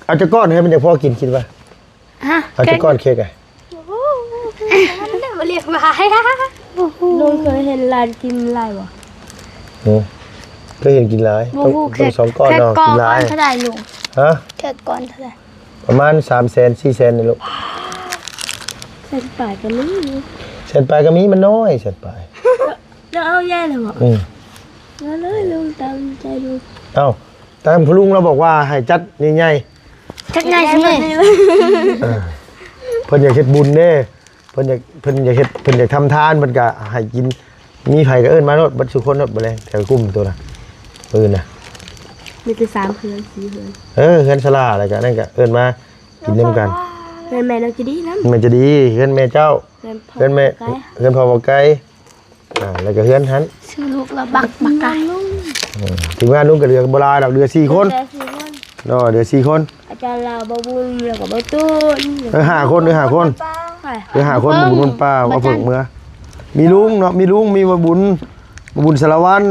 เอาจะก้อนให้มันจะพอกินคิดว่าเอาจะก้อนเค้กไงมาเรียกมาให้ลุงเคยเห็นลานกินลายบ่ก็เห็นกินร้ายต้อง2ก้อนเนาะกินร้ายเท่าไหร่ลุงฮะแค่ก้อนเท่าไหร่ประมาณ300,000 400,000นี่ลูกเส้นปลายก็มีเส้นปลายก็มีมันน้อยเส้นปลายแล้วเอาแย่เลยบ่งั้นเลยลุงตามใจลุงตามพ่อลุงเราบอกว่าให้จัดใหญ่ๆจัดใหญ่สิเพิ่นอยากเฮ็ดบุญเด้เพิ่นอยากทำทานเพิ่นก็ให้กินมีไผก็เอิ้นมาโลดบัดสุคนโลดบ่แลแถวกลุ่มตัวน่ะปืนน่ะมีแต่3เฮือน4เฮือนเฮือนศาลาอะไรก็นั่นก็เอิ้นมากินนำกันเฮือนแม่เราจะดีนำมันจะดีเฮือนแม่เจ้าเฮือนแม่เฮือนพ่อบ่ไกลแล้วก็เฮือนหันชื่อลูกเราบักไก่ถึงว่าลุงก็เหลือบ่หลายดอกเหลือ4คนเนาะเหลือ4คนอาจารย์เราบ่บุญแล้วก็บ่ตูน5คนเหลือ5คนบ่บุญป้าว่าเพิ่งเมื่อมีลุงเนาะมีลุงมีบ่บุญสารวัตร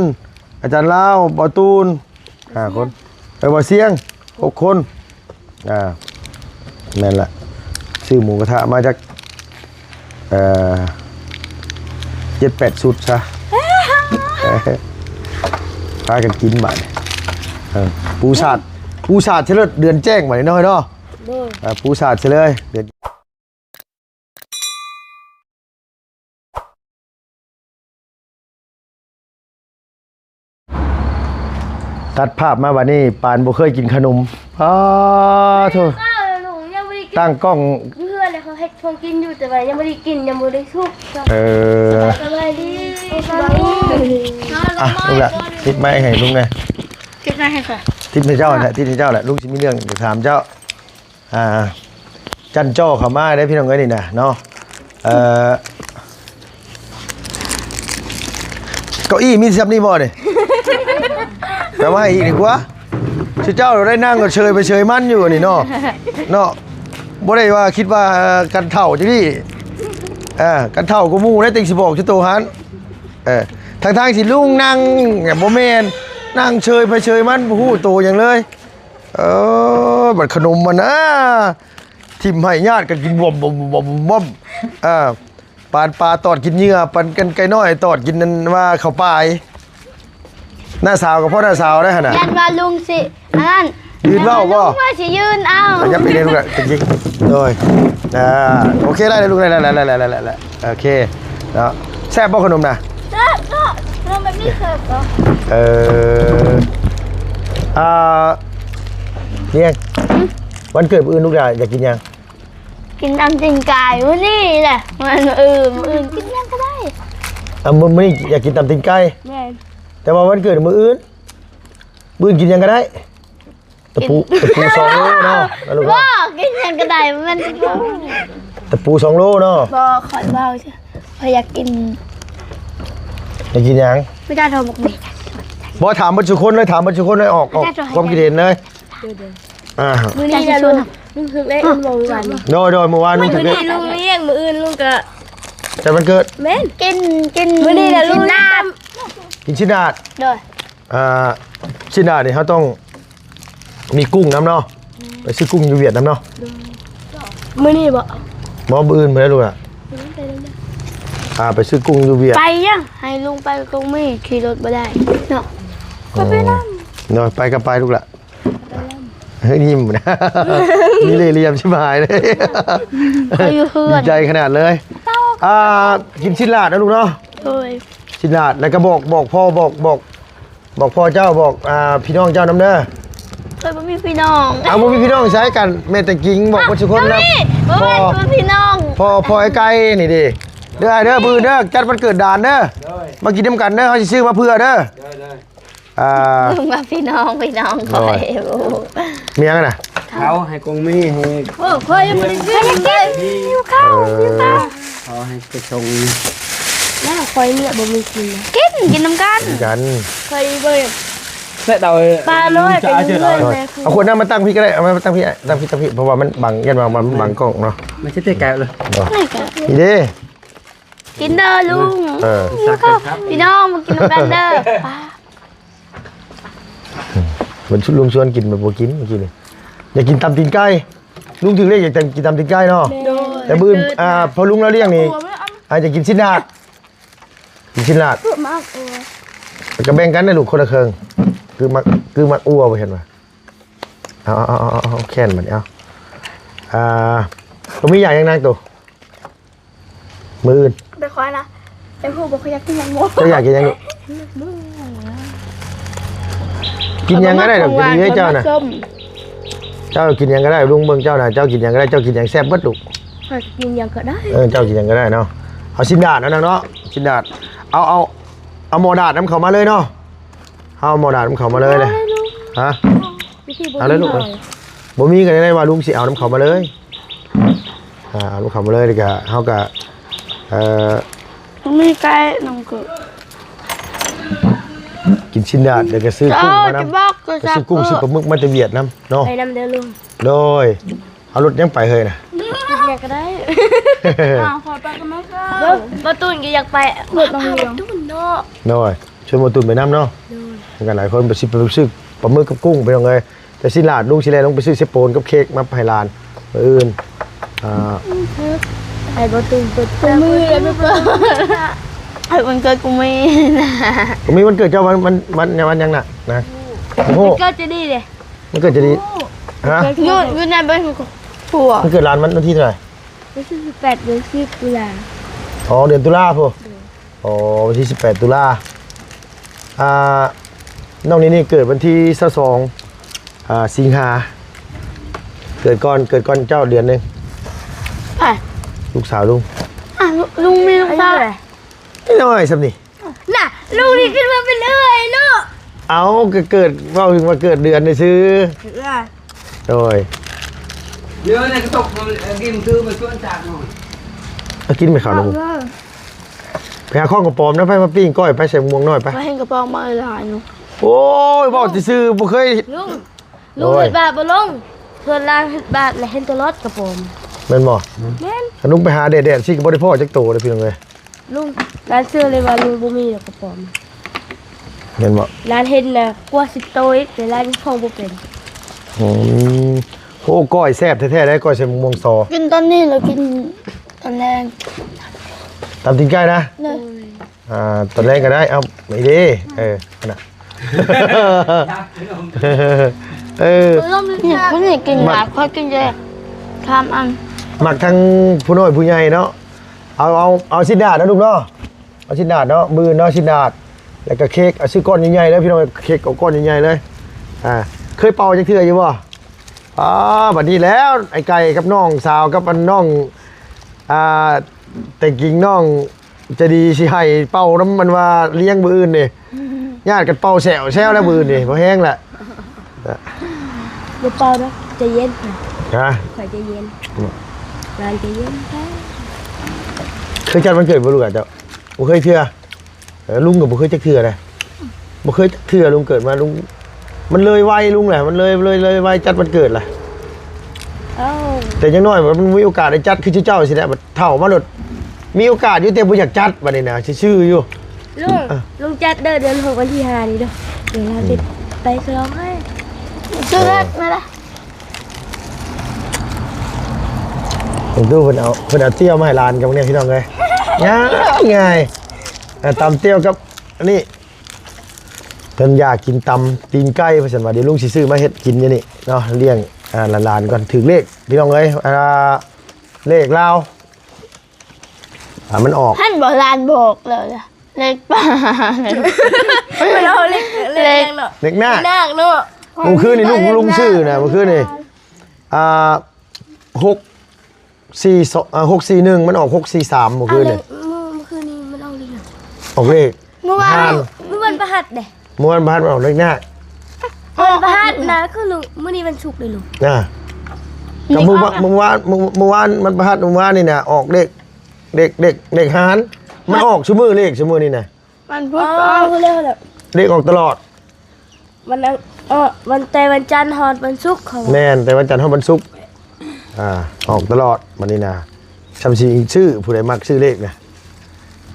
อาจารย์ลาวบ่ตูน5คนบ่เสียง6คนนั่นแหละซื้อหมูกระทะมาจาก7-8 ชุดซะพากันกินบัดปูสาดเฉลิดเดือนแจ้งบัดนี้น้อยเนาะปูสาดเฉลยเดือนตัดภาพมาวันนี้ปานบ่เคยกินขนมโธ่ตั้งกล้องเพื่อนเลยเขาให้ทงกินอยู่แต่ว่ายังไม่ได้กินยังไม่ได้ทุกสบายดีลุงละทิปไม้ให้ลุงไงทิปไม้ให้ค่ะทิปให้เจ้าแหละทิปให้เจ้าแหละลุงสิมีเรื่องจะถามเจ้าจันจ้อเขามาได้พี่น้องเอ้ยนี่นะเนาะเก้าอี้มีซับนี่บ่เนี่ยแต่ว่าอีกดีกว่าชื่อเจ้าเราได้นั่งก็เชยไปเชยมั่นอยู่นี่เนาะบ่ได้ว่าคิดว่ากันเท่าจังนี่กันเท่ากูมู่ได้ติงสิบอกชื่อโตหันทางสิลุงนั่งบ่แม่นนั่งเชยไปเชยมั่นบ่ฮู้โตอย่างเลยบัดขนมมันนะทิ่มให้ญาติกันกินบ่มปานปลาตอดกินเหยื่อปันกันไก่น้อยตอดกินนั่นว่าเข้าป่ายหน้าสาวกับพ่อหน้าสาวได้ขนาดยันว่าลุงสินั่นยืนเล่าบ่ว่าสิยืนเอาอย่าไปเรียนลูกละจริงๆเลยโอเคได้เลยลูกได้โอเคแล้วแซ่บบ่ขนมนะเราไม่มีเสิร์ฟหรอเนี่ยวันเกิดอื่นลูกอยากกินยังกินตำจิงไก่วันนี้แหละมันอื่นกินยังก็ได้มื้อนี้อยากกินตำตีนไก่แต่ว่าวันเกิดมื้ออื่นกินยังก็ได้ตะปู2 โลเนาะลูกบ่กินยังก็ได้มันตะปู2 โลเนาะบ่ขอยเบาใช่พอยากกินยังไม่ได้โทรบอกเด็กบ่ถามบัดทุกคนเลยถามบัดทุกคนเลยออกความคิดเห็นเลยมื้อนี้จะลุงถึงได้เมื่อวานโดยเมื่อวานลุงถึงได้ลุงเลี้ยงมื้ออื่นลุงก็แต่มันเกิดแม่นกินมื้อนี้น่ะลุงกินชิ้นดาดโดยชิ้นดาดนี่เขาต้องมีกุ้งน้ำเนาะไปซื้อกุ้งอยู่เวียดน้ำเนาะมื้อนี้บ่มื้ออื่นไปแล้วลูกไปซื้อกุ้งอยู่เวียดไปยังให้ลุงไปคงไม่ขี่รถบ่ได้เนาะไปนำเนาะไปก็ไปลูกละเฮ้ยยิ้มนะนี่เลยเรียมชิบหายเลยดีใจขนาดเลยกินชิ้นลาดนะลูกเนาะชิ้นลาดแล้วก็บอกพ่อบอกพ่อเจ้าบอกพี่น้องเจ้าน้ำเด้อเคยบ่มีพี่น้องบ่มีพี่น้องใช้กันแม่แต่กิ้งบอกว่าทุกคนนะพ่อพี่น้องพ่อไอ้ไก่นี่ดิเด้อบือเด้อจัดวันเกิดด่านเด้อมากินน้ำกันเด้อเขาจะซื้อมาเพื่อเด้อมาพี่น้องคอยมีอะไรนะเขาให้กงมีให้คอยมากินหิวข้าวเขาให้ไปชงแล้วคอยเนี่ยบ่มีกินน้ำกันคอยเบิ่งเสร็จเราปลาน้อยเป็นเรื่อยเอาขวดน้ำมาตั้งพี่ก็ได้เอามาตั้งพี่เพราะว่ามันบังยันมันบังกล้องเนาะไม่ใช่เตะแกะเลยนี่ดิกินเด้อลุงพี่น้องมากินน้ำกันเด้อมันชุดลุงชวนกินแบบโบกินเมื่อกี้เลย อยากกินตำตีนไก่ลุงถึงเรียกอยากกินตำตีนไก่เนาะ โดย แต่บื้นพอลุงแล้วเรียกนี่อาจจะกินชิ้นลาดกินชิ้นลาด พูดมากก็แบ่งกันได้ลูกคนละครึ่งคือมักอ้วไปเห็นป่ะเอาแค่นมันเอาตัวมีอย่างยังนั่งตัวมืออื่น ไปคว้านะไปพูดบอกเขาอยากกินยังโม จะอยากกินยังลูกกินยังก็ได้ดอกกินให้เจ้าน่ะเจ้ากินยังก็ได้ลุงเบิ่งเจ้าน่ะเจ้ากินยังก็ได้เจ้ากินยังแซ่บเบิดลูก กินยังก็ได้ เจ้ากินยังก็ได้เนาะเอาชิ้นดาดนะเนาะชิ้นดาดเอาหมอดาดน้ำเขามาเลยเนาะเอาหมอดาดน้ำเขามาเลยฮะเอาเลยลูกบ่มีกันได้ว่าลุงสิเอาน้ำเขามาเลยเอาน้ำเขามาเลยดีกว่าเฮาก็มีไก่น้องเกิด กินชิ้นดาดเดี๋ยวก็ซื้อกุ้งมานะซื้อกุ้งซื้อปลาหมึกมาจะเวียดน้ำเนาะ ไปน้ำเดือลุง โดยเอารถยังไปเฮยนะ อยากก็ได้ขอไปกันไหมครับประตูนก็อยากไปเปิดโรงเรียนประตูนเนาะ โดยชวนมาตุนไปน้ำเนาะกันหลายคนไปซื้อปลาหมึกกับกุ้งไปยังไงแต่สิลาดลุงสิแลลงไปซื้อเซโปนกับเค้กมาให้ลานอื่นไอ้ประตูนเปิดมือเลยไม่เปิดไอ้วันเกิดกูไม่ผมมีวันเกิดเจ้าวันยังน่ะนะโอ้โห ก็จะดีเลย มันเกิดจะดีฮะ ยูนายเป็นผัว มันเกิดร้านวันที่เท่าไหร่ วันที่18 เดือน10 ตุลา อ๋อเดือนตุลาพ่ออ๋อวันที่18 ตุลาน้องนี่เกิดวันที่22สิงหาเกิดก่อนเจ้าเดือนนึงลูกสาวลุงลุงมีลูกสาว ไม่น้อยสักนี่น่ะลุงนี่ขึ้นมาเป็นเลยเนาะเอาเกิดว่าถึงมาเกิดเดือนในซื้อโดยเดี๋ยวเนี่ยก็ตกกินคือมาชวนจากหน่อยกินไปข่าวลุงไปหาข้องกระป๋อมนะไปมาปิ้งก้อยไปใส่ม่วงน้อยไปให้กระป๋อมมาหลายหนูโอ้ยบอกจะซื้อบ่เคยลุงเห็ดบาทบ่ลุงเพื่อนล่างเห็ดบาทและเห็นตัวรถกระป๋อมแม่นบ่แม่นลุงไปหาแดดๆสิก็บ่ได้พ่อจักโตเลยพี่น้องเอ้ยลุงร้านซื้อเลยว่าลุงบ่มีกระป๋อมแม่นบ่ร้านเห็นน่ะกว่า10โตอีกแต่ร้านของบ่เป็นโอ้ก้อยแซ่บแท้ๆได้ก้อยใส่ม่วงซอกินตอนนี้หรือกินตอนแรงตามติงไก่นะตอนแรกก็ได้เอาไม่ดีน่ะคนนี้กินหลายค่อยกินเยอะทำอันหมักทั้งผู้น้อยผู้ใหญ่เนาะเอาชิ้นดาดนะลูกเนาะเอาชิ้นดาดเนาะมือเนาะชิ้นดาดแล้วก็เค้กเอาซื้อก้อนใหญ่ๆแล้วพี่น้องเค้กเอาก้อนใหญ่ๆเลยเคยเป่าจักเทื่ออยู่บ่บัดนี้แล้วไอ้ไก่กับน้องสาวกับน้องแต่กิ่งน้องจะดีสิให้เป่าน้ำมันว่าเลี้ยงมืออื่นนี่ญาติกันเป่าแซวแล้วมือนี่พอแห้งแหละเดี๋ยวเป่านะใจเย็นค่ะขอใจเย็นงานใจเย็นแค่เคยจัดวันเกิดบ่ลูกอ่ะเจ้าบ่เคยเทื่อลุงกับบ่เคยจักเทื่อเลยบ่เคยจักเทื่อลุงเกิดมาลุงมันเลยวัยลุงแหละมันเลยวัยจัดวันเกิดแหละแต่ยังน้อยมันมีโอกาสได้จัดคือเจ้าสิแหละเฒ่ามาหลดมีโอกาสอยู่แต่บ่อยากจัดบัดนี้นะชื่ออยู่ลุงจัดเดือน6วันที่5นี้เด้อเดี๋ยวเราติดไปฉลองให้ชื่อแรกมาละผมดูเพิ่นเอาเตี้ยวมาให้หลานกับเนี่ยพี่น้องเอ้ยง่ายตำเตี้ยวกับอันนี้เพิ่นอยากกินตำตีนไก่เพิ่นว่าเดี๋ยวลุงสิซื้อมาเฮ็ดกินอยู่นี่เนาะเลี้ยงหลานๆก่อนถึงเลขพี่น้องเอ้ยเลขลาวมันออกท่านโบราณบอกเลยเลขป่าไม่เอาเลขเนาะเลขหน้าเนาะเมื่อคืนนี่ลุงชื่อนะเมื่อคืนนี่641มันออก643เมื่อคืนนี่มันออกเลขออกเลขเมื่อวานประหัสเด้เมื่อวานประหัสมันออกเลขหน้าประหัสนะคือลุงมื้อนี้วันศุกร์เลยลุงกับเมื่อวานมันประหัสเมื่อวานนี่นะออกเลขหารมันออกชั่วโมงเลขชั่วโมงนี่นะมันพูดแล้วเลขออกตลอดวันแต่วันจันทร์ฮอดวันศุกร์เขาแม่นแต่วันจันทร์ฮอดวันศุกร์ออกตลอดมันนี่นะชำชีชื่อผู้ใดมักชื่อเลขนะ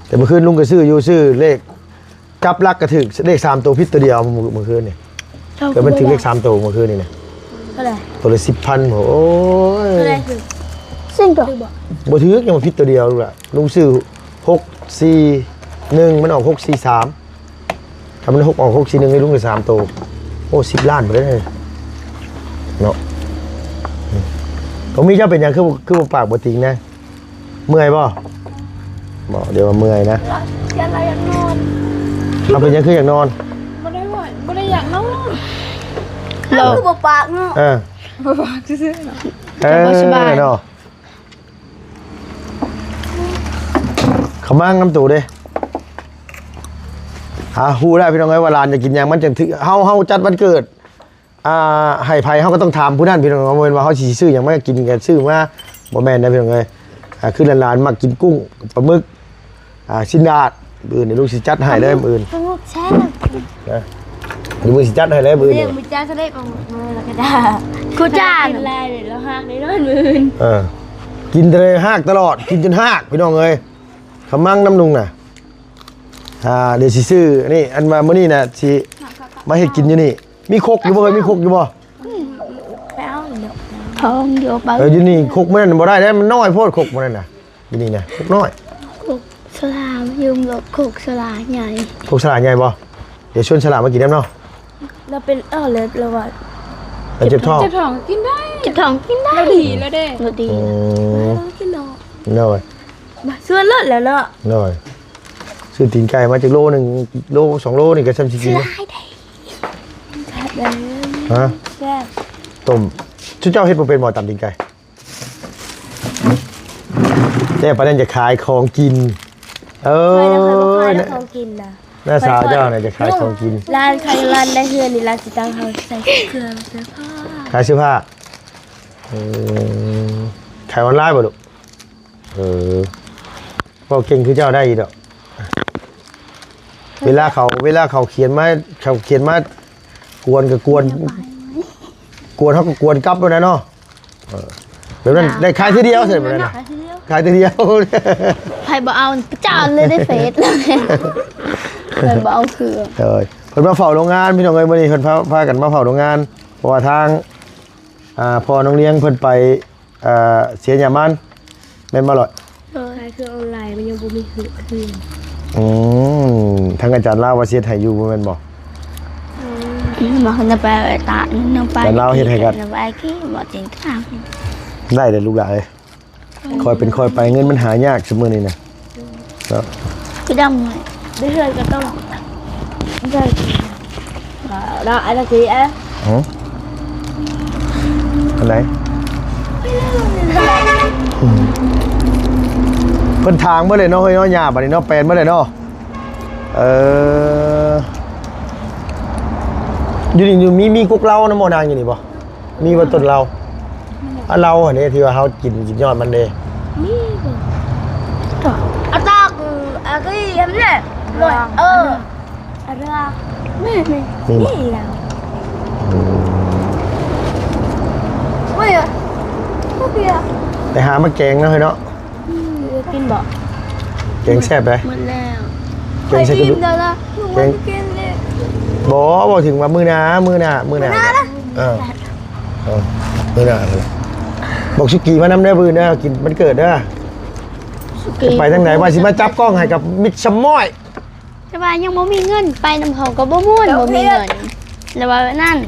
แต่เมื่อคืนลุงก็ชื่อเลขจับลักกระถึกเลข3ตัวพิษตัวเดียวเมื่อคืนนี่แต่มันถึงเลข3ตัวเมื่อคืนนี่นะ เท่าไหร่ ตัวละ10,000โอ้ย เท่าไหร่คือ ซึ่งตัว คือบอก บ่ถือยังมาพิษตัวเดียวลูกล่ะลุงซื้อ641มันออก643ถ้ามัน6ออก641ให้ลุงได้3ตัวโอ้10ล้านบ่ได้เลยเนาะผมมีเจ้าเป็นหยังคือบ่ปากบ่ติงนะเมื่อยบ่บ่เดี๋ยวว่าเมื่อยนะ ยันอะไรยันนอน เอาเป็นหยังคืออยากนอน ไม่ได้ไหวไม่ได้อยากนอน เรา คือบอกปากเนาะ เออ ปากซื่อๆเนาะ บ่สบาย เนาะเขามั่งน้ำตูเด้ฮู้ได้พี่น้องเอ้ยว่าหลานจะกินหยังมันจังถือเฮาจัดวันเกิดให้ไผเฮาก็ต้องถามผู้นั้นพี่น้องว่าเว้นว่าเฮาสิซื้อหยังมากินกันซื้อมาบ่แม่นนะพี่น้องเอ้ยคือหลานๆมักกินกุ้งปลาหมึกชิ้นดาดมื้อนี้ลูกสิจัดให้เลยมื้ออื่น สงบแช่ นะเดี๋ยวมื้อสิจัดให้เลยมื้อ เรีย นี้ กมือจ้าจะได้ปลาหมึกมือแล้วก็ได้กูจ้ากินลายเดี๋ยวเราหักในนอนมือ กินเลยหากตลอดกินจนหากพี่น้องเอ้ยเขามั่งน้ำลุงน่ะเดี๋ยวสิซื้อนี่อันมามื้อนี้น่ะสิมาเฮ็ดกินอยู่นี่มีครกอยู่บ่เอ้ยมีครกอยู่บ่ ไปเอาเดี๋ยว ท้องอยู่ไป อยู่นี่ครกมันบ่ได้แล้วมันน้อยโพดครกมันนั่นน่ะอยู่นี่น่ะครกน้อย คุกสลามยืมรถคุกสลาใหญ่ ครกฉลาดใหญ่บ่เดี๋ยวชวนฉลาดมากินน้ำเนาะ เราเป็นเลยเราว่า แล้วเจ็บท้อง เจ็บท้องกินได้ จะท้องกินได้ เราดีแล้วเด้ เราดี เรากินเนาะ น้อย ส่วนเลิศแล้วเนาะ น้อยซื้อตีนไก่มาจากโลนึงโล2โลนี่ก็ซ้ำสิกินเนาะ แซ่บเลย ฮะ แซ่บ ต้มชุดเจ้าเฮ็ดบ่เป็นบ่ตำตีนไก่แต่ประเด็นจะขายของกินเคเอยนะเคยบอกใคร อ แล้วเขากินนะ หน้าสาวเจ้าเนี่ยจะขายของกิน ร้านใครร้านได้เฮือนนี่ร้านสิตังเขาใส่เครื่องเสื้อผ้า ขายเสื้อผ้าขายออนไลน์ป่ะลูกพอเก่งคือเจ้าได้อีกดอกเวลาเขาเขียนมากวนกับกวนเขาก็กวนกลับด้วยนะเนาะแบบนั้นได้ขายทีเดียวเสร็จหมดแล้วนะ ขายทีเดียว ขายทีเดียว ไผ่บ่เอาจานเลยได้เฟสเลยไผ่บ่เอาคือ เพิ่นมาเฝ้าโรงงานพี่น้องเอ้ยมื้อนี้เพิ่นพากันมาเฝ้าโรงงานเพราะว่าทางพอน้องเลี้ยงเพิ่นไปเสียยามันแม่นบ่ล่ะ ขายเครื่องออนไลน์มันยังบ่มีคืน ทางอาจารย์ลาวว่าเสียให้อยู่บ่แม่นบ่ มาคนจะไปตาน้องไป แต่เราเฮ็ดให้กัน ไปขี้บ่จริงทาง ได้เลยลูกหลานเอ้ยคอยเป็นคอยไปเงินมันหายากซุมื้อนี้นะเนาะ คือดำหน่อย ได้เฮือนก็ต้องได้đó anh là chị á อันไหนเพิ่นทางบ่เลยเนาะเฮ้ยเนาะหญ้าบัดนี้เนาะแปลนบ่เลยเนาะอยู่นี่มีกุกเหล้าน้ำมนางอยู่นี่บ่มีบ่ต้นเหล้าเราอันนี้ที่ว่าเฮากินยอดมันเด้ à tao cái em này rồi à ra mẹ này gì nào ôi à có kìa ไปหามาแกงเนาะเฮ้ยเนาะ กินบ่ แกงแซ่บเลย หมดแล้ว แกงใส่กระดูก กินแล้วนะมันกินเลย บอกถึงว่ามื้อหน้าเออมื้อหน้าเลยบอกสุกี้มานำได้อมื้อหน้ากินมันเกิดเด้อไปทางไหนว่าสิมาจับกล้องให้กับมิดชะม้อย แต่ว่ายังบ่มีเงินไปน้ำเขาก็บ่ม่วนบ่มีเงินแล้วว่านั่น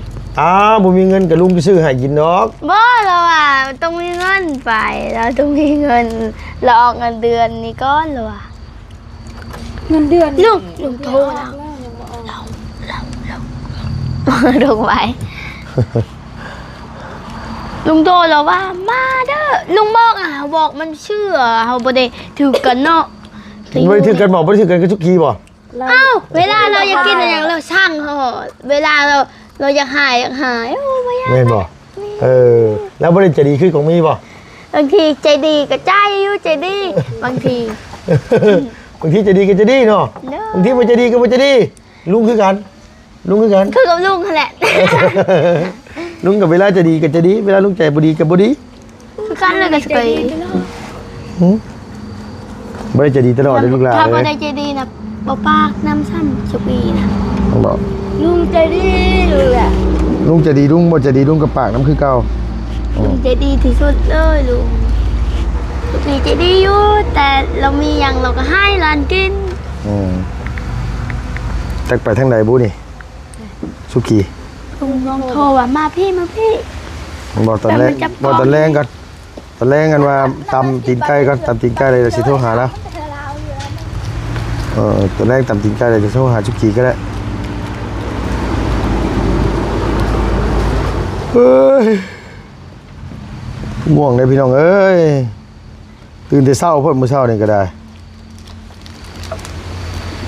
บ่มีเงินกับลุงไปซื้อให้กินดอก บ่แล้วว่าต้องมีเงินไปเราต้องมีเงินเราออกเงินเดือนนี้ก้อนแล้วว่า เงินเดือน ลุงโทรแล้วลงไปลุงโทรแล้วว่ามาเด้อลุงบอกมันเชื่อเฮาบ่ได้ถือกันเนาะ บ่ได้ถือกันบ่ได้ถือกันกับสุกี้บ่ อ้าวเวลาเราอยากกินอะไรอย่างเราช่างเขาเวลาเราอยากหายโอ้ไม่ยาก แม่นบ่แล้วบ่ได้ใจดีคือของมีบ่ บางทีใจดีก็ใจอยู่ใจดีบางที บางทีใจดีก็ใจดีเนาะ เด้อ บางทีบ่ใจดีก็บ่ใจดีลุงคือกัน คือกับลุงนั่นแหละ ลุงกับเวลาจะดีก็จะดีเวลาลุงใจบ่ดีก็บ่ดี คือกันเลยก็สกย บ่ได้จะดีตลอดเลยลูกหลาน ถ้า เล บ่ ย ได้ใจดีนะบ่ปากน้ำซ้ำสุปีนะ ต้องบอก ลุงใจดีเลยอ่ะ ลุงจะดีลุงบ่จะดีลุงกับปากน้ำคือเก่า ลุงใจดีที่สุดเลยลุงมีใจดีอยู่แต่เรามีอย่างเราก็ให้ร้านกิน จักไปทางใดบุนี่สุกี้ ลุงลองโทรว่ามาพี่ บอกตอนแรก แต่มันจะ บอกตอนแรกก่อนตอนแรกกันว่าตำตีนไก่ก่อนตำตีนไก่เลยจะสิโทรหาแล้วตอนแรกตำตีนไก่เลยจะโทรหาสุกี้ก็ได้เฮ้ยง่วงเลยพี่น้องเอ้ยตื่นแต่เช้าพ่นมื้อเช้านี่ก็ได้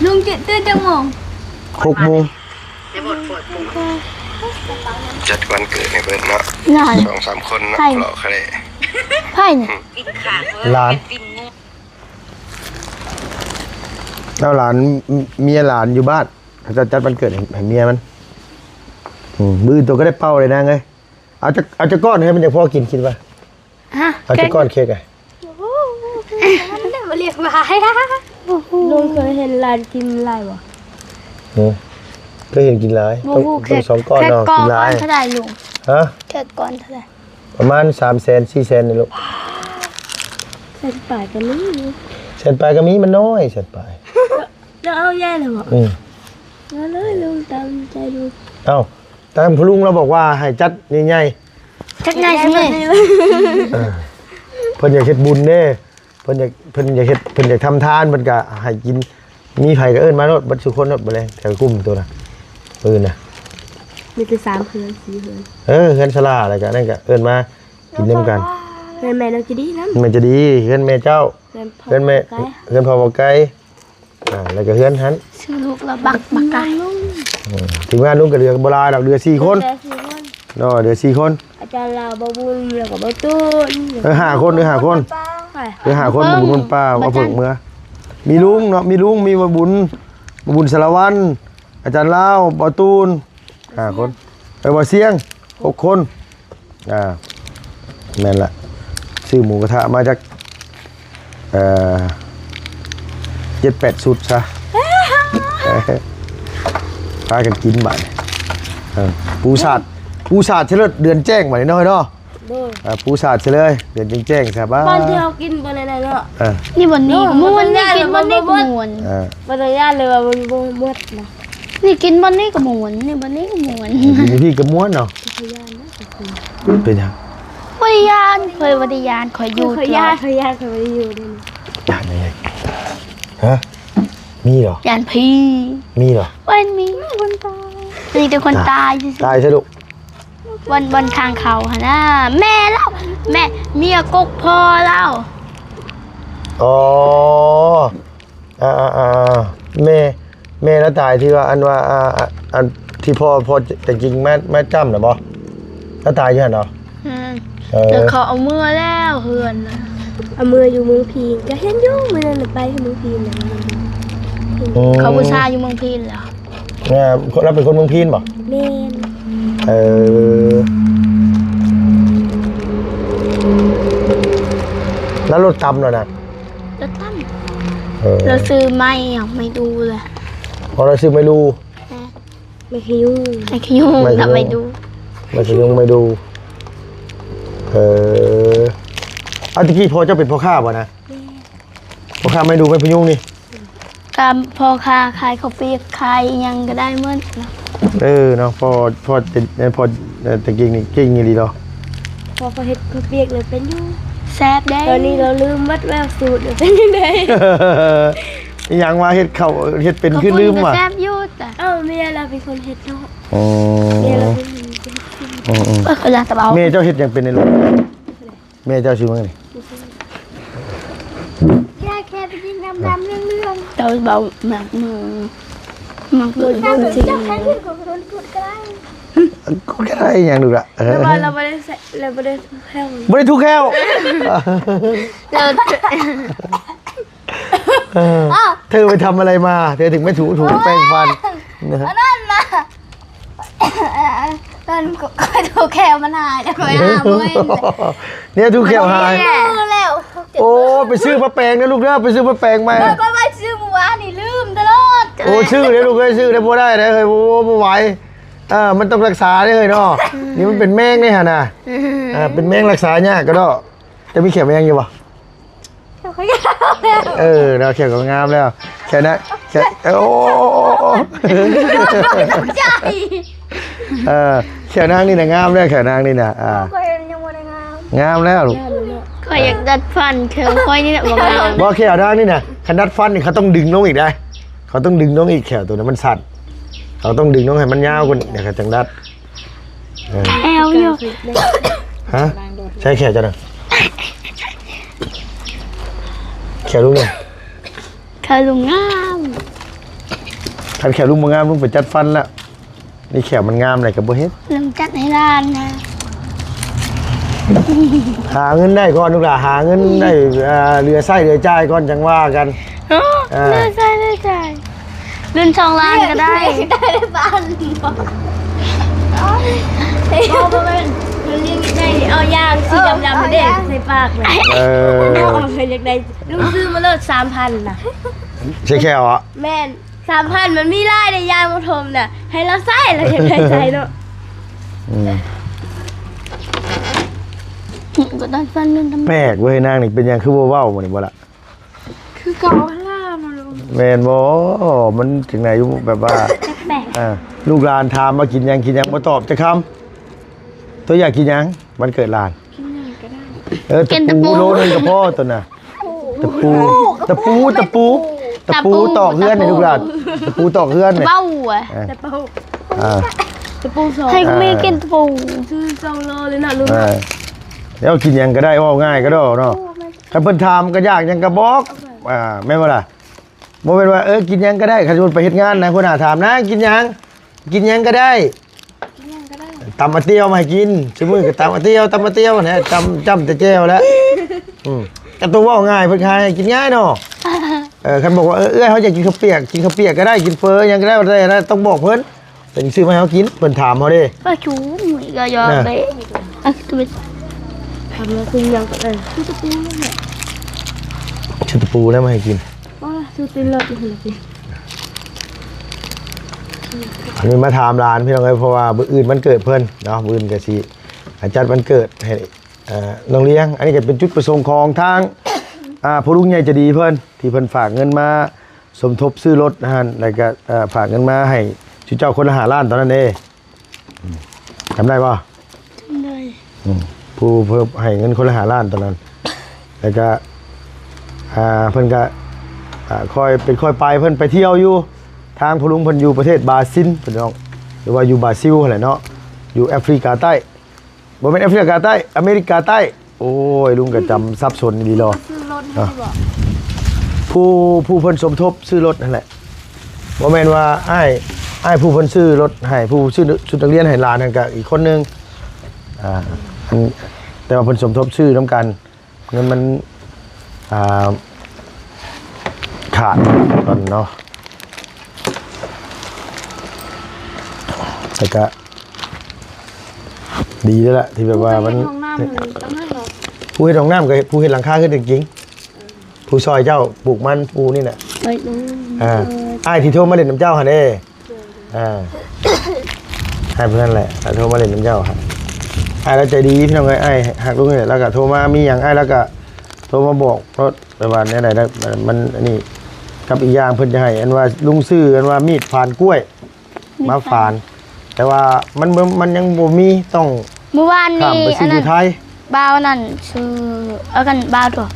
ลุงตื่นจังโมง 6 โมงจัดวันเกิดให้เพิ่นเนาะ งาน 2-3 คนเนาะหล่อคะแนน ไพ่เนี่ย หลานแล้วหลานเมียหลานอยู่บ้านเขาจะจัดวันเกิดให้เมียมันมือตัวก็ได้เป้าเลยนะไงเอาจะก้อนให้มันจะพอกินคิดป่ะ ฮะ เอาจะก้อนเค้กไง มาเรียกว่าให้ ลุงเคยเห็นร้านกินไรบ่ ก็เห็นกินหลายต้อง2 ก้อนเนาะกินหลาย เท่าไหร่ลุง ฮะ แค่ก้อนเท่าไหร่ ประมาณ300,000-400,000นี่ลูก ใส่ปากกันนี่ เศษปลายก็มีมันน้อยเศษปลาย แล้วเอาแย่เลยบ่ มาเลยลุงตามใจลุง เอ้าแต่พลุงเราบอกว่าให้จัดใหญ่ จักไงสิ ๆเพิ่นอยากเฮ็ดบุญเด้เพิ่นอยากทำทานเพิ่นก็ให้กินมีไผก็เอิ้นมาโลดบัดสุคนโลดบ่แลแถวกลุ่มตัวน่ะปืนน่ะ มีแต่3เพื่อน4เพื่อน เฮือนสลาอะไรกันนั่นก็เอิ้นมากินนำกัน เพื่อนแม่เราจะดีนะ มันจะดีเฮือนแม่เจ้า เพื่อนพ่อ เฮือนแม่ ไก่ เฮือนพ่อบ่ไกลแล้วก็เฮือนหัน ชื่อลูกเราบักไก่ ถึงว่าลุงก็เหลือบ่หลายดอกเหลือ4 คน แต่4คน เนาะเหลือ4 คน อาจารย์เราบ่บุญแล้วก็บ่ตูน 5 คน5 คน ไป เหลือ5 คนบ่บุญคนป้าเอาเพิ่งเมื่อมีลุงเนาะมีลุงมีบ่บุญสารวัตรอาจารย์ลาวบ่ตูน5 คนบ่เสียง6 คนแม่นละซื้อหมูกระทะมาจาก7-8 ชุดซะพากันกินบัดปูสาดเฉลิดเดือนแจ้งบัดนี้เนาะเนาะ โดย ปูสาดเฉลยเดือนแจ้งซะบ้า บ้านที่เรากินบ่ได้เนาะ นี่วันนี้ม้วนนี่กินวันนี้ก็ม้วน บ่ต้องย่านเลยว่ามันบ่หมดนะ นี่กินวันนี้ก็ม้วนนี่วันนี้ก็ม้วน กินพี่กระม้วนเนาะ พยานนะ เป็นยัง วริยานเคยวริยานคอยอยู่ เคยย่านเคยบ่ได้อยู่นี่ อย่างไงฮะมีเหรอย านพี มีเหรอ วันมีคนตายนี่เป็นคนตายสิ ตายซะลูก วันทางเขาฮะนะแม่เล่าแม่เมียกกพ่อเล่า อ๋อแม่แล้วตายที่ว่าอันว่าอันที่พ่อแต่จริงแม่จ้ำเหรอบ่แล้วตายอยู่หั่นเหรอ เดี๋ยวเขาเอาเมื่อแล้วเฮือนนะ เอามืออยู่เมืองพีนก็เห็นอยู่มื้อนั้นไปที่เมืองพีนน่ะ เขาบูชาอยู่เมืองพีนแล้ว เราเป็นคนเมืองพีนบ่ แม่น แล้วรถตำเหรอนะ แล้วตั้มเราซื้อไม่ยังไม่ดูเลย พอเราซื้อไม่รู้ ไม่หิว ไอ้ขยุ่งทำไม่ดู ไม่ถึงยังไม่ดูเอาตะกี้พอเจ้าเป็นพ่อข้าบ่นะพ่อข้าไม่ดูไม่พยุงนี่ การพอคาขายข้าวเปียกขายยังก็ได้เมื่อนะ เนาะพอตะกี้นี่เก่งดีเนาะ พอเขาเฮ็ดเขาเปียกเลยเป็นอยู่ แซ่บได้ ตอนนี้เราลืมมัดแววสูตรเป็นยังไง ยังว่าเฮ็ดเขาเฮ็ดเป็นขึ้นลืมว่ะ แซ่บยุ่แต่ เอ้าเมียเราเป็นคนเฮ็ดเนาะ อ๋อ เมียเราเป็นคนเฮ็ด ก็คือลาตะเบา แม่เจ้าเฮ็ดยังเป็นในลูกแม่เจ้าชื่อว่าไง แค่ไปกินดำๆเรื่อง เตาเบาหนักมือมันเกิด ๆ ขึ้นจริง ใครขึ้นของคนพูดก็ได้ ก็แค่ได้ยังดูละ แล้วว่าเราไม่ได้ใส่เราไม่ได้แค่ บ่ได้ทุกแค้ว เรา เธอไปทำอะไรมาเธอถึงไม่ถูแป้งฟันนะฮะ นั่นนะตอนคอยดูแควมันหายแล้วคอยหาเมื่อย เนี่ยทุกแค้วหาย แล้ว โอ้ไปซื้อมาแปลงนะลูกเด้อไปซื้อมาแปลงมา ก็ไปซื้อหมูวานี่ลืมตลอด โอ้ชื่อเด้ลูกเอ้ยชื่อได้บ่ได้เด้เฮ้ยโอ้บ่ไหว มันต้องรักษาได้เลยเนาะนี่มันเป็นแมงนี่ฮะนะเป็นแมงรักษายากก็ได้จะมีเข็มแมงอยู่ปะเราเข็มก็งามแล้วแค่นั้นแค่โอ้แค่นางนี่นะงามแล้วแค่นางนี่นะงามแล้วลูก คอยอยากดัดฟันเขียวคอยนี่แหละบอกเรา ว่าแค่นางนี่นะขนาดฟันนี่เขาต้องดึงน้องอีกได้เขาต้องดึงน้องอีกแขวตัวนั้นมันสั่นเขาต้องดึงน้องให้มันยาวกว่านี้เขาจังดัด แอลอยู่ ฮะใช้แขวจะนะแขวลุงเนี่ย เคยลุงงาม คันแขวลุงมันงามลุงไปจัดฟันละนี่แขวมันงามเลยกับโบเฮ็ด ลุงจัดให้ร้านนะ หาเงินได้ก่อนลูกหล่ะหาเงินได้เรือไส้เรือจ่ายก่อนจังว่ากัน เลื่อนใช่เลื่อนใช่รุ่น2 ล้านก็ได้ ได้บ้านบ่แม่นมันเรียกได้เอายางสีดำๆให้เด็กใส่ปากเลยเอาไปอยากได้ลุงซื้อมาเลิศ 3,000 น่ะ ใช่แขวอ่ะ แม่น 3,000 มันมีลายในยางมาทมน่ะให้เราใส่แล้วอยากได้ใส่เนาะ ก็ดัดฟันรุ่นทำไม แปลกเว้ยนางนี่เป็นยังคือว้าวหมดนี่บ่ละ คือเก่าล่ามาลุง แมนบ่มันถึงไหนอยู่แบบว่า แปลก ลูกหลานถามมากินยังบ่ตอบจะคำตัวอยากกินยังมันเกิดหลานตะปูโลนึงกับพ่อตัวน่ะตะปูตอกเฮือนนี่ลูกหลานตะปูตอกเฮือนนี่ เบ้าอ่ะ แต่เป่า อ่า ตะปูสอง ให้กูไม่กินตะปู ซื้อ2 โลเลยน่ะลุง เดี๋ยวกินยังก็ได้ว่าง่ายก็ได้เนาะถ้าเพิ่นถามก็ยากยังก็บอกแม่นบ่ล่ะบ่เป็นว่ากินยังก็ได้คันสมมุติไปเฮ็ดงานนะคนหาถามนะกินยังก็ได้ตำมะเตี้ยวมาให้กินชื่อมือก็ตำมะเตี้ยวนะจำแต่แจ้วแล้วก็ตัวว่าง่ายเพิ่นขายกินง่ายเนาะคันบอกว่าเขาอยากกินข้าวเปียกก็ได้กินเฟอยังก็ได้ต้องบอกเพิ่นเป็นซื้อมาให้เขากินเพิ่นถามเขาเด้ ก็ชูหมือก็ยอมไปตัว ทำแล้วคือยังซื้อตะปูแล้วเนี่ย ชุดตะปูแล้วมาให้กิน ว่าซื้อตินรถอยู่หั่นล่ะสิ อันนี้มาถามร้านพี่น้องเอ้ยเพราะว่ามื้ออื่นมันเกิดเพิ่นเนาะมื้ออื่นก็สิจัดวันเกิดให้น้องเลี้ยงอันนี้ก็เป็นจุดประสงค์ของทางผู้ลุงใหญ่ใจะดีเพิ่นที่เพิ่นฝากเงินมาสมทบซื้อรถนะฮะแล้วก็ฝากเงินมาให้ชุเจ้าคนละ5 ล้านตอนนั้นเด้จำได้ป่ะ เลย ผู้เพิ่มให้เงินคนละ5 ล้านตอนนั้นแล้วก็เพิ่นก็ค่อยไปเพิ่นไปเที่ยวอยู่ทางผู้ลุงเพิ่นอยู่ประเทศบราซิลพี่น้องหรือว่าอยู่บราซิลนั่นแหละเนาะอยู่แอฟริกาใต้บ่แม่นแอฟริกาใต้อเมริกาใต้โอ้ยลุงก็จำสับสนดีรอ ซื้อรถให้บ่ ผู้เพิ่นสมทบซื้อรถนั่นแหละบ่แม่นว่าอ้ายผู้เพิ่นซื้อรถให้ผู้ซื้อชุดนักเรียนให้หลานนั่นก็อีกคนนึงแต่ว่าเพิ่นสมทบซื้อนํกันเงินมันขาดตอนเนาะแต่ก็ดีแล้วล่ะที่แบบว่ามัน ห้องน้ำมันต้องให้เรา ผู้เฮ็ดห้องน้ำกับผู้เฮ็ดหลังคาขึ้นจริงๆผู้ซอยเจ้าปลูกมันผู้นี่น่ะ ไปดู อ้ายที่โทรมาเล่นน้ำเจ้าหั่นเด้ให้เพื่อนแหละโทรมาเล่นน้ำเจ้าครับอ้ายแล้วใจดีพี่น้องเอ้ยอ้ายหักลุงนี่แหละแล้วก็โทรมามีหยังอ้ายแล้วก็โทรมาบอกรถไปว่าแนวใดมันอันนี้กับอีกอย่างเพิ่นจะให้อันว่าลุงซื้ออันว่ามีดฝานกล้วยมาฝาน แต่ว่ามันยังบ่มีต้อง เมื่อวาน ข้าม นี้ ไป อั ซื้ น อ นั้ ที่ น ไทย บ่าวนั่นชื่อเอากันบ่าวตัว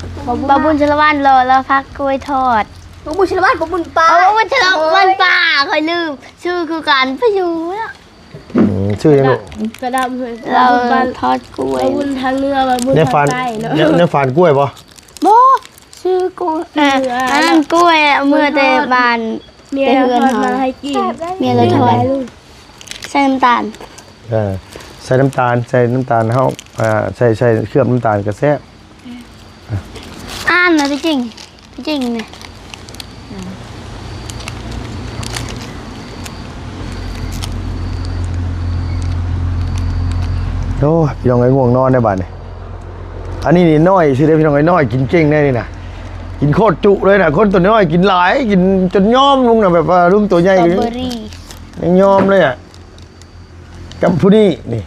บ่าวบุญชลวันรอแล้วพักกล้วยทอด บ่บุญชลบ้านบ่บุญปลา เอาบุญชลวันป่าเคยลืมชื่อคือการพยูนะ ชื่อยังลูก กระดำเฮ้ย เรา บ้าน ทอดกล้วย บ่บุญทางเหนือบ่บุญ เนี่ย ทา ฝาง น ใต้เนาะ เนี่ยฝานกล้วยบ่ บ่ชื่อกล้วยอันนั้นกล้วยเมื่อแต่บ้าน เมียทอดมาให้กิน เมียเราทอดใส่น้ำตาล ใส่น้ำตาลเฮาใส่เคลือบน้ำตาลก็แซ่บ อ่านนะจริงเนี่ย โอ้พี่น้องไอ้ง่วงนอนได้บัดนี่อันนี้นี่น้อยสิได้พี่น้องไอ้น้อยกินเก่งได้นี่นะกินโคตรจุเลยนะคนตัวน้อยกินหลายกินจนยอมลุงน่ะแบบว่าลุงตัวใหญ่ สตรอเบอรี่ ยังยอมเลยอ่ะ กับผู้นี้นี่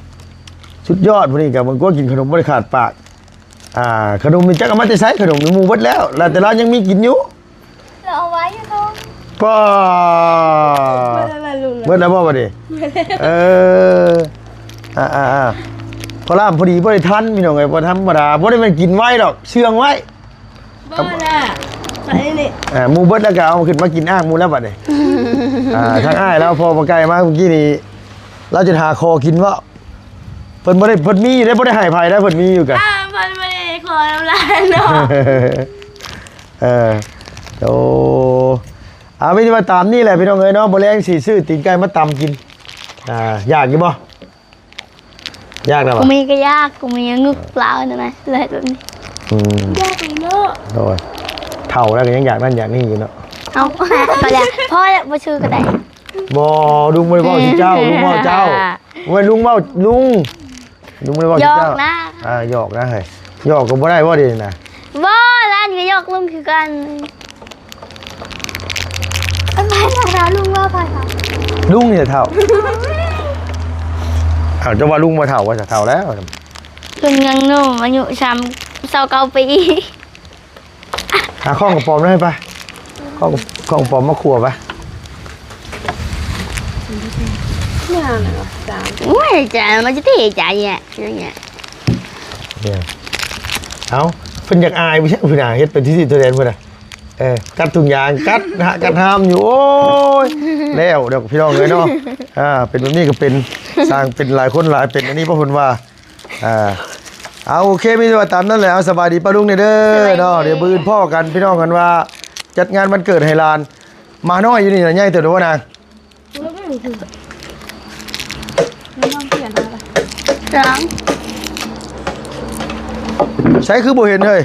สุดยอดผู้นี้กับมันก็กินขนมบ่ได้ขาดปากขนมมีจักเอามาแต่ใช้ขนมมีหมู่เบิดแล้วแต่ร้านยังมีกินอยู่ เราเอาไว้อยู่ตรง ป้าเบิดแล้วบ่บัดนี้พอล่ามพอดีบ่ได้ทันพี่น้องเอ้ยบ่ธรรมดาบ่ได้มันกินไว้ดอกเชื่องไว้ บ่น่ะใส่นี่ หมูเบิดแล้วก็เอาขึ้นมากินอ้างหมูแล้วบัดนี้ ทางอ้ายแล้วพอมาไกลมาเมื่อกี้นี้เราจะหาคอกินว่าเพิ่นบ่ได้เพิ่นมีได้บ่ได้ให้ภัยได้เพิ่นมีอยู่กัน เพิ่นไม่ได้ขอน้ำลายเนาะ โอ้ไม่ได้มาตามนี่แหละพี่น้องเอ้ยเนาะบ่แรงสิซื้อตีนไก่มาตำกินอยากอยู่บ่ยากนะบ่ กูมีก็ยากกูมีงึกเปล่าเนี่ยนะเลยแบบนี้ ยากเลยเนาะ โดยเฒ่าแล้วก็ยังอยากนั่นอยากนี่อยู่เนาะ เอาก็แล้วพ่อมาชื่อก็ได้ บ่ลุงบ่ได้เว้าสิเจ้าลุงเว้าเจ้าเว้ยลุงเว้าลุงบ่ได้เว้าสิ ยอก เจ้า นะ หยอกนะเฮ้ยหยอกก็บ่ได้ว่าดีนะ ว่าร้านก็ยอกลุงคือกันไปนะคะลุงว่าไปค่ะ ลุงนี่เท่าจะว่าลุงมาเท่าว่าจะเท่าแล้ว ลุงยังหนุ่มอายุ29 ปี หาข้องกับปอมได้ปะข้องปอมมาขัวปะ ไม่จ่ายมันจะตีจ่ายเนี่ยอย่างเงี้ย เนี่ยเอาเพิ่นอยากอายไม่ใช่เพิ่นเฮ็ดเป็นที่ตัวแดนเพิ่นน่ะกัดถุงยางกัดห้ามอยู่โอ้ยแล้วเดี๋ยวพี่น้องเลยเนาะเป็นแบบนี้ก็เป็นสร้างเป็นหลายคนหลายเป็นอันนี้เพราะเพิ่นว่าเอาโอเคมีว่าตามนั้นแหละเอาสบายดีป้าลุงเนี่ยเด้อเนาะเดี๋ยวบื้นพ่อกันพี่น้องกันว่าจัดงานวันเกิดให้หลานมาน้อยอยู่นี่น่ะใหญ่เติบโตนาง ร้อง ใช้คือบ่เห็นเลย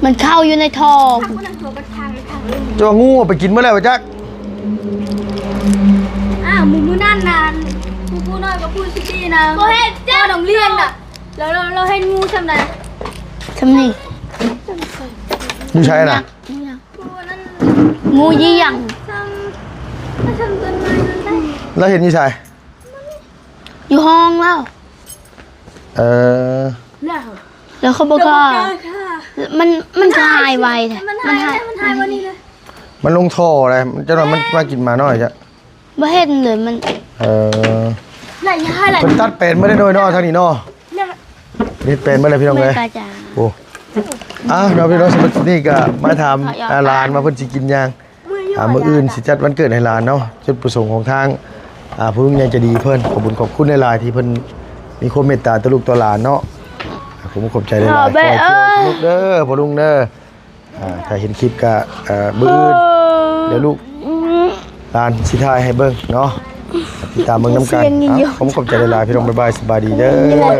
มันเข้าอยู่ในท้อง จะว่างูไปกินเมื่อไหร่วะจัก หมูนั่นนานผู้น้อยกับผู้ซิตี้นะบ่เฮ็ดเจ้าโรงเรียนน่ะเราเฮ็ดงูซำใด ทำนี่ อยู่ใช้น่ะ งูยี่หยัง ต้นไม้นั่นได้ แล้วเห็นอยู่ใช่ อยู่ห้องแล้ว เนี่ย แล้วเขาบอกว่ามันจะหายไวเลย มันหายวันนี้เลย มันลงท่ออะไรมันจะนอนมันมากินหมาน้อยจ้ะ บ่เห็นเลยมัน ไหลหายไหล เป็นตัดเป็นไม่ได้โดยนอทางนี้นอ เนี่ย นี่เป็นไม่ได้พี่น้อง ไม่ เลย กระจาย โอ้เราพี่น้องสมัยนี้ก็มาทำร้านมาเพิ่นสิกินยางมื้ออื่นสิจัดวันเกิดให้หลานเนาะจุดประสงค์ของทางผู้ลุงใหญ่ใจะดีเพิ่นขอบคุณในหลายที่เพิ่นมีความเมตตาต่อลูกต่อหลานเนาะผมขอบใจหลายๆขอให้เที่ยวสนุกเด้อพ่อลุงเด้อถ้าเห็นคลิปก็มื้ออื่นเดี๋ยวลูกหลานสิถ่ายให้เบิ่งเนาะติดตามเบิ่งนำกันผมขอบใจหลายๆพี่น้องบ๊ายบายสบายดีเด้อ